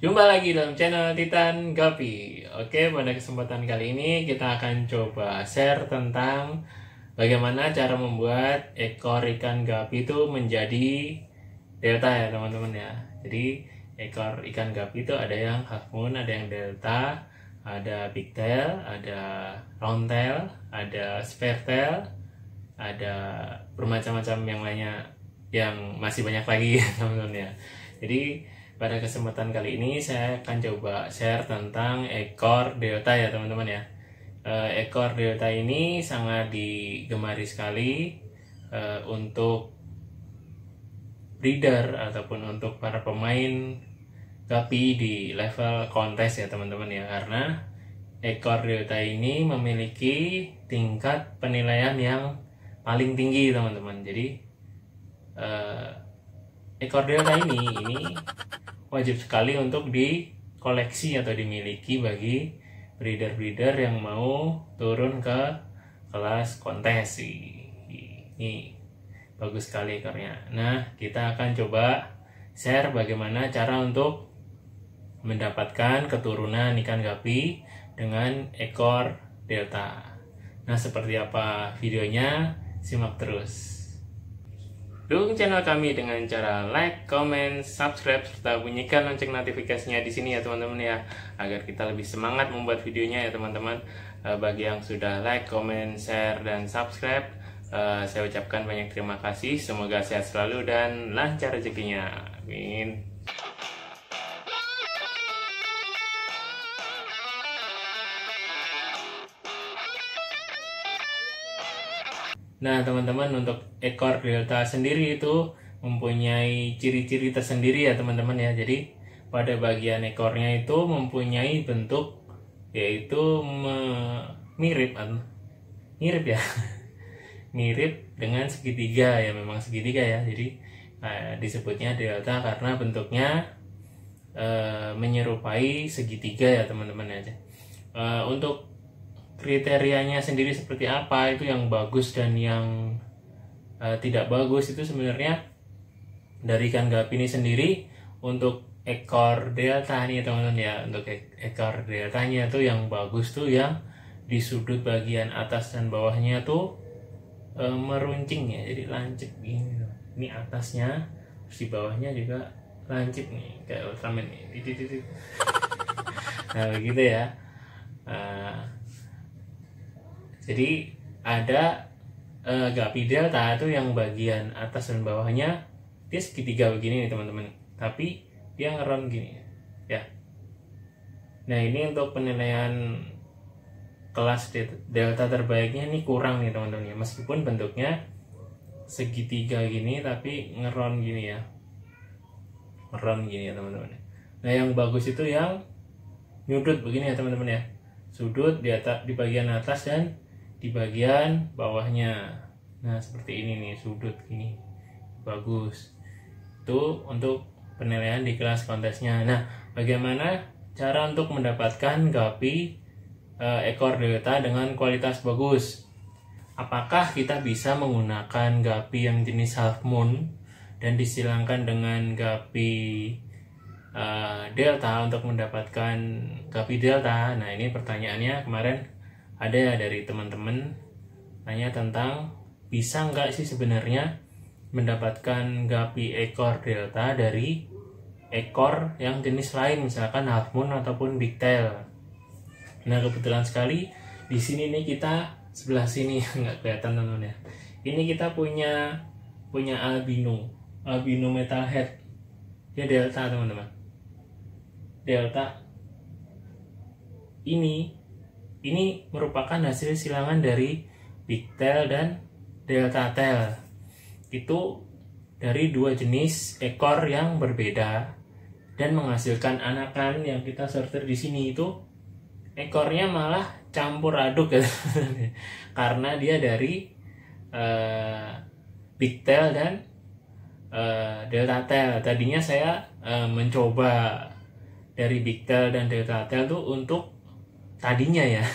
Jumpa lagi dalam channel Titan Gapi. Oke, pada kesempatan kali ini kita akan coba share tentang bagaimana cara membuat ekor ikan gapi itu menjadi delta ya teman-teman ya. Jadi ekor ikan gapi itu ada yang half moon, ada yang delta, ada pigtail, ada round tail, ada spare tail, ada bermacam-macam yang lainnya yang masih banyak lagi teman-teman ya. Jadi pada kesempatan kali ini saya akan coba share tentang ekor delta ya teman-teman ya. Ekor delta ini sangat digemari sekali untuk breeder ataupun untuk para pemain gapi di level kontes ya teman-teman ya, karena ekor delta ini memiliki tingkat penilaian yang paling tinggi teman-teman. Jadi ekor delta ini wajib sekali untuk dikoleksi atau dimiliki bagi breeder-breeder yang mau turun ke kelas kontes. Ini bagus sekali ekornya. Nah, kita akan coba share bagaimana cara untuk mendapatkan keturunan ikan gapi dengan ekor delta. Nah, seperti apa videonya? Simak terus. Dukung channel kami dengan cara like, comment, subscribe, serta bunyikan lonceng notifikasinya di sini ya teman-teman ya, agar kita lebih semangat membuat videonya ya teman-teman. Bagi yang sudah like, comment, share, dan subscribe, saya ucapkan banyak terima kasih. Semoga sehat selalu dan lancar rezekinya. Amin. Nah teman-teman, untuk ekor delta sendiri itu mempunyai ciri-ciri tersendiri ya teman-teman ya. Jadi pada bagian ekornya itu mempunyai bentuk yaitu mirip ya mirip dengan segitiga ya, memang segitiga ya. Jadi disebutnya delta karena bentuknya menyerupai segitiga ya teman-teman aja. Untuk kriterianya sendiri seperti apa, itu yang bagus dan yang tidak bagus itu sebenarnya dari ikan gapi ini sendiri. Untuk ekor delta nih teman-teman ya, untuk ekor deltanya tuh yang bagus tuh yang di sudut bagian atas dan bawahnya tuh meruncing ya, jadi lancip gini. Ini atasnya, terus di bawahnya juga lancip nih kayak Ultraman nih. Nah begitu ya. Jadi ada gapi delta itu yang bagian atas dan bawahnya dia segitiga begini nih teman-teman, tapi dia ngeron gini ya. Nah ini untuk penilaian kelas delta terbaiknya ini kurang nih teman-teman ya, meskipun bentuknya segitiga gini tapi ngeron gini ya, ngeron gini ya teman-teman. Nah yang bagus itu yang nyudut begini ya teman-teman ya, sudut di bagian atas dan di bagian bawahnya. Nah seperti ini nih, sudut gini bagus. Itu untuk penilaian di kelas kontesnya. Nah bagaimana cara untuk mendapatkan gapi ekor delta dengan kualitas bagus? Apakah kita bisa menggunakan gapi yang jenis half moon dan disilangkan dengan gapi delta untuk mendapatkan gapi delta? Nah ini pertanyaannya kemarin ada ya dari teman-teman tanya tentang bisa nggak sih sebenarnya mendapatkan gapi ekor delta dari ekor yang jenis lain, misalkan half moon ataupun big tail. Nah kebetulan sekali di sini nih, kita sebelah sini nggak kelihatan teman-teman ya, ini kita punya albino metalhead, dia delta teman-teman. Delta ini merupakan hasil silangan dari big tail dan delta tail. Itu dari dua jenis ekor yang berbeda dan menghasilkan anakan yang kita sortir di sini. Itu ekornya malah campur aduk ya karena dia dari big tail dan delta tail. Tadinya saya mencoba dari big tail dan delta tail tuh untuk tadinya ya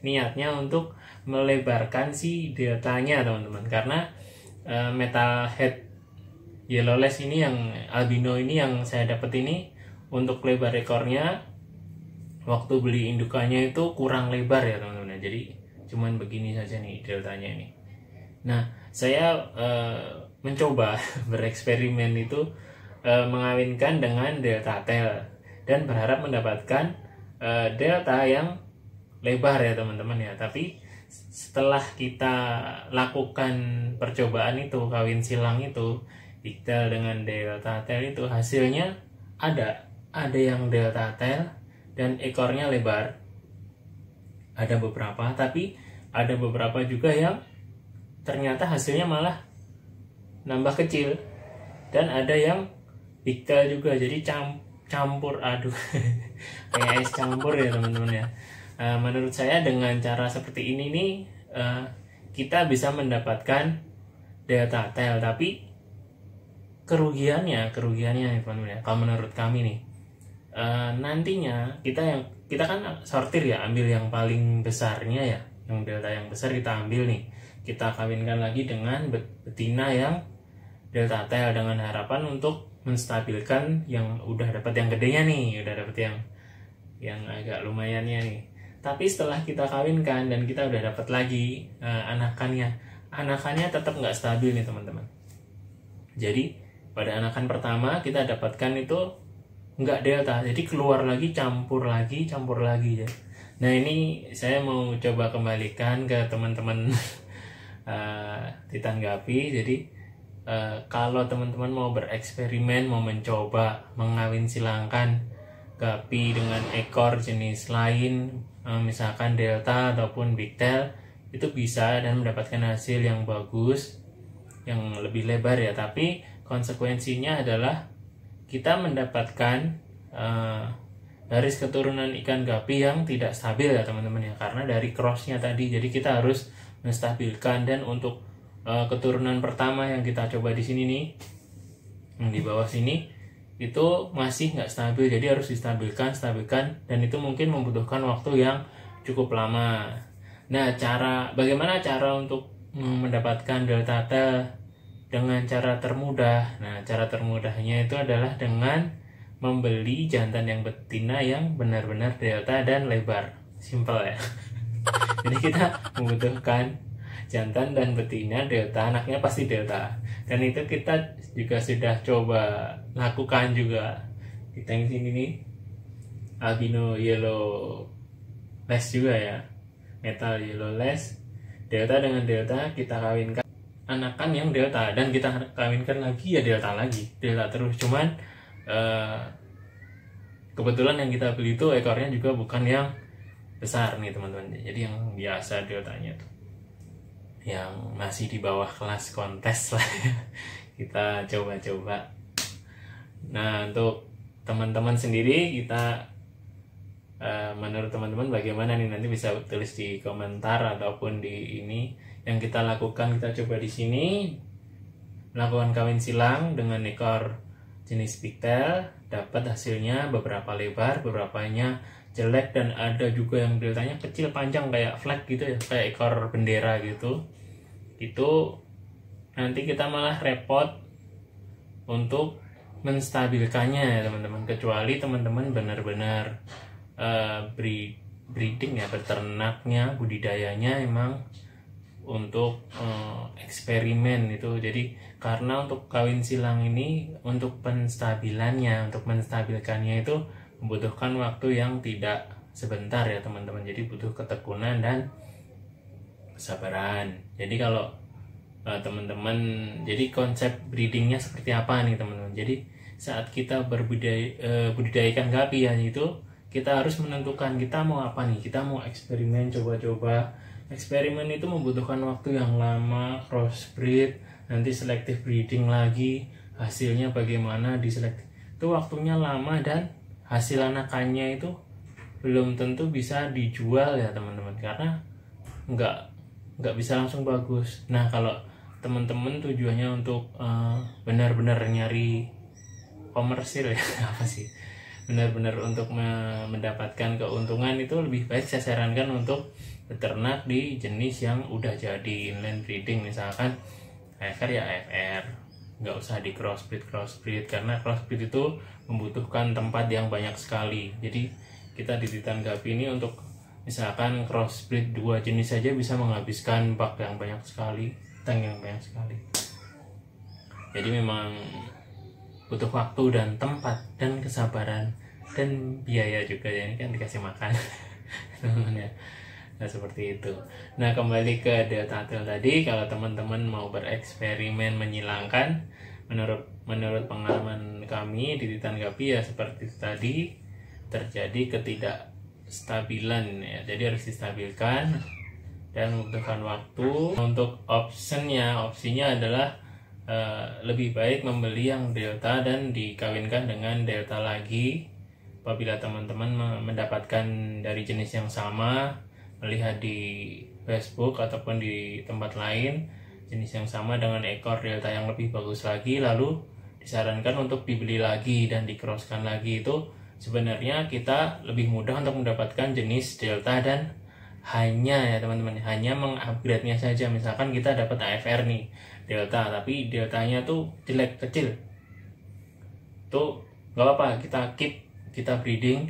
niatnya untuk melebarkan si deltanya teman-teman, karena metalhead yellowless ini yang albino ini yang saya dapat ini untuk lebar ekornya waktu beli indukannya itu kurang lebar ya teman-teman. Jadi cuman begini saja nih deltanya ini. Nah, saya mencoba bereksperimen itu mengawinkan dengan delta tail dan berharap mendapatkan delta yang lebar ya teman-teman ya. Tapi setelah kita lakukan percobaan itu, kawin silang itu, pigtail dengan delta tail itu, hasilnya ada yang delta tail dan ekornya lebar, ada beberapa, tapi ada beberapa juga yang ternyata hasilnya malah nambah kecil, dan ada yang pigtail juga, jadi campur aduk kayak es campur ya teman-teman ya. Menurut saya dengan cara seperti ini nih kita bisa mendapatkan delta tail, tapi kerugiannya ya teman-teman ya, kalau menurut kami nih nantinya kita kan sortir ya, ambil yang paling besarnya ya, yang delta yang besar kita ambil nih, kita kawinkan lagi dengan betina yang delta tail dengan harapan untuk menstabilkan yang udah dapat yang gedenya nih, udah dapat yang agak lumayannya nih. Tapi setelah kita kawinkan dan kita udah dapat lagi anakannya tetap nggak stabil nih teman-teman. Jadi pada anakan pertama kita dapatkan itu nggak delta, jadi keluar lagi campur lagi ya. Nah, ini saya mau coba kembalikan ke teman-teman ditanggapi. Jadi kalau teman-teman mau bereksperimen, mau mencoba mengawin silangkan gapi dengan ekor jenis lain, misalkan delta ataupun pigtail, itu bisa dan mendapatkan hasil yang bagus, yang lebih lebar ya. Tapi konsekuensinya adalah kita mendapatkan garis keturunan ikan gapi yang tidak stabil ya teman-teman ya, karena dari crossnya tadi. Jadi kita harus menstabilkan, dan untuk keturunan pertama yang kita coba di sini nih, yang di bawah sini itu masih nggak stabil, jadi harus distabilkan, dan itu mungkin membutuhkan waktu yang cukup lama. Nah, bagaimana cara untuk mendapatkan delta tail dengan cara termudah? Nah, cara termudahnya itu adalah dengan membeli jantan yang betina yang benar-benar delta dan lebar. Simple ya. Jadi kita membutuhkan jantan dan betina delta, anaknya pasti delta. Dan itu kita juga sudah coba lakukan juga. Kita yang sini nih albino yellow les juga ya, metal yellow les, delta dengan delta kita kawinkan anakan yang delta, dan kita kawinkan lagi ya delta terus. Cuman kebetulan yang kita beli itu ekornya juga bukan yang besar nih teman-teman, jadi yang biasa deltanya tuh, yang masih di bawah kelas kontes lah ya. Kita coba-coba. Nah, untuk teman-teman sendiri, kita menurut teman-teman bagaimana nih, nanti bisa tulis di komentar ataupun di ini. Yang kita lakukan, kita coba di sini melakukan kawin silang dengan ekor jenis pigtail, dapat hasilnya beberapa lebar, beberapanya jelek, dan ada juga yang deltanya kecil panjang kayak flag gitu ya, kayak ekor bendera gitu. Itu nanti kita malah repot untuk menstabilkannya ya teman-teman, kecuali teman-teman benar-benar breeding ya, beternaknya, budidayanya emang untuk eksperimen itu. Jadi karena untuk kawin silang ini, untuk penstabilannya, untuk menstabilkannya itu membutuhkan waktu yang tidak sebentar ya teman-teman. Jadi butuh ketekunan dan kesabaran. Jadi kalau teman-teman, jadi konsep breedingnya seperti apa nih teman-teman. Jadi saat kita budidayakan gapi ya, itu kita harus menentukan kita mau apa nih. Kita mau eksperimen, coba-coba. Eksperimen itu membutuhkan waktu yang lama, crossbreed, nanti selective breeding lagi, hasilnya bagaimana diselektif, itu waktunya lama, dan hasil anakannya itu belum tentu bisa dijual ya teman-teman, karena nggak bisa langsung bagus. Nah, kalau teman-teman tujuannya untuk benar-benar nyari komersil ya apa sih, benar-benar untuk mendapatkan keuntungan, itu lebih baik saya sarankan untuk beternak di jenis yang udah jadi inline breeding, misalkan AFR ya AFR, nggak usah di crossbreed, karena crossbreed itu membutuhkan tempat yang banyak sekali. Jadi kita di Titan Gapi ini untuk misalkan crossbreed 2 jenis saja bisa menghabiskan bak yang banyak sekali, tank yang banyak sekali. Jadi memang butuh waktu dan tempat dan kesabaran dan biaya juga ya, ini kan dikasih makan teman-teman ya. Nah seperti itu. Nah kembali ke Delta Tail tadi, kalau teman-teman mau bereksperimen menyilangkan, menurut pengalaman kami di Titan Gapi ya seperti tadi, terjadi ketidakstabilan ya. Jadi harus distabilkan dan membutuhkan waktu. Untuk opsinya adalah lebih baik membeli yang Delta dan dikawinkan dengan Delta lagi. Apabila teman-teman mendapatkan dari jenis yang sama, melihat di Facebook ataupun di tempat lain jenis yang sama dengan ekor Delta yang lebih bagus lagi, lalu disarankan untuk dibeli lagi dan dicrosskan lagi, itu sebenarnya kita lebih mudah untuk mendapatkan jenis Delta dan hanya ya teman-teman, hanya mengupgrade-nya saja. Misalkan kita dapat AFR nih Delta, tapi Deltanya tuh jelek, kecil, tuh nggak apa-apa, kita keep, kita breeding,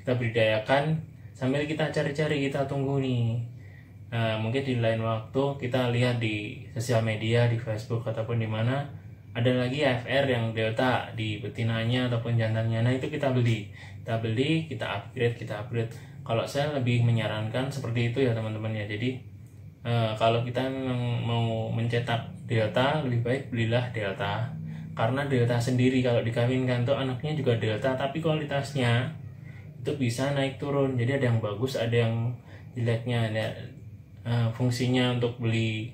kita budidayakan sambil kita cari-cari, kita tunggu nih. Nah, mungkin di lain waktu kita lihat di sosial media, di Facebook ataupun di mana ada lagi AFR yang Delta di betinanya ataupun jantannya. Nah, itu kita beli, kita upgrade. Kalau saya lebih menyarankan seperti itu ya teman-teman ya. Jadi kalau kita memang mau mencetak Delta, lebih baik belilah Delta. Karena Delta sendiri kalau dikawinkan tuh anaknya juga Delta, tapi kualitasnya itu bisa naik turun. Jadi ada yang bagus, ada yang jeleknya. Fungsinya untuk beli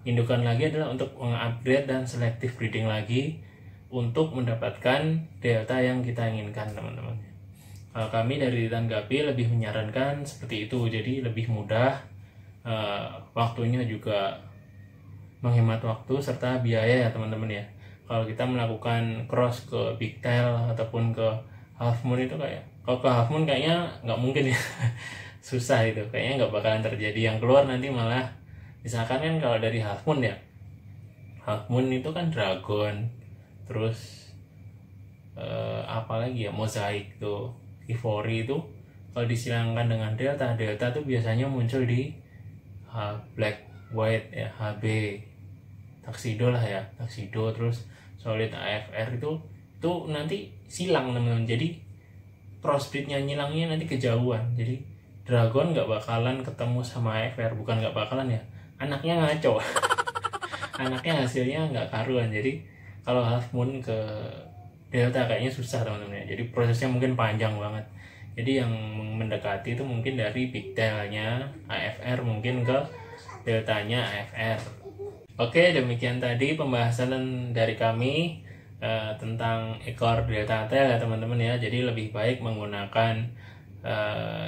indukan lagi adalah untuk mengupgrade dan selective breeding lagi untuk mendapatkan Delta yang kita inginkan teman-teman. Kalau kami dari Titan Gapi lebih menyarankan seperti itu, jadi lebih mudah, waktunya juga menghemat waktu serta biaya ya teman-teman ya. Kalau kita melakukan cross ke Big Tail ataupun ke Half Moon itu kalau ke Half Moon kayaknya nggak mungkin ya. Susah itu, kayaknya nggak bakalan terjadi. Yang keluar nanti malah misalkan kan kalau dari Half Moon ya, Half Moon itu kan Dragon, terus apalagi ya, Mosaic tuh, Ivory itu kalau disilangkan dengan Delta tuh biasanya muncul di Black White ya, HB, Tuxedo lah ya, Tuxedo, terus Solid AFR itu nanti silang teman-teman. Jadi crossbreednya nyilangnya nanti kejauhan. Jadi Dragon nggak bakalan ketemu sama AFR, bukan nggak bakalan ya, anaknya ngaco. Anaknya hasilnya nggak karuan. Jadi kalau Half Moon ke Delta kayaknya susah teman-teman ya. Jadi prosesnya mungkin panjang banget. Jadi yang mendekati itu mungkin dari Big Tail-nya AFR mungkin ke Deltanya AFR. Oke, demikian tadi pembahasan dari kami tentang ekor Delta Tail ya teman-teman ya. Jadi lebih baik menggunakan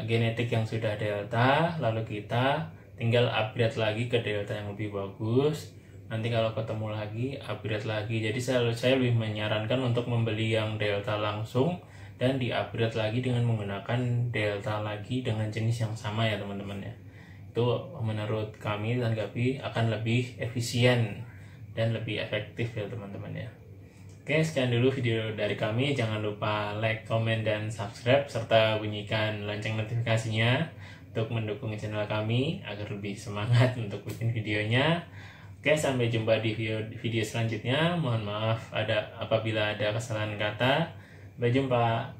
genetik yang sudah Delta, lalu kita tinggal upgrade lagi ke Delta yang lebih bagus. Nanti kalau ketemu lagi upgrade lagi. Jadi saya lebih menyarankan untuk membeli yang Delta langsung dan di upgrade lagi dengan menggunakan Delta lagi dengan jenis yang sama ya teman-teman ya. Itu menurut kami Titan Gapi akan lebih efisien dan lebih efektif ya teman-teman ya. Oke, sekian dulu video dari kami. Jangan lupa like, comment, dan subscribe serta bunyikan lonceng notifikasinya untuk mendukung channel kami agar lebih semangat untuk bikin videonya. Oke, sampai jumpa di video selanjutnya. Mohon maaf apabila ada kesalahan kata. Sampai jumpa.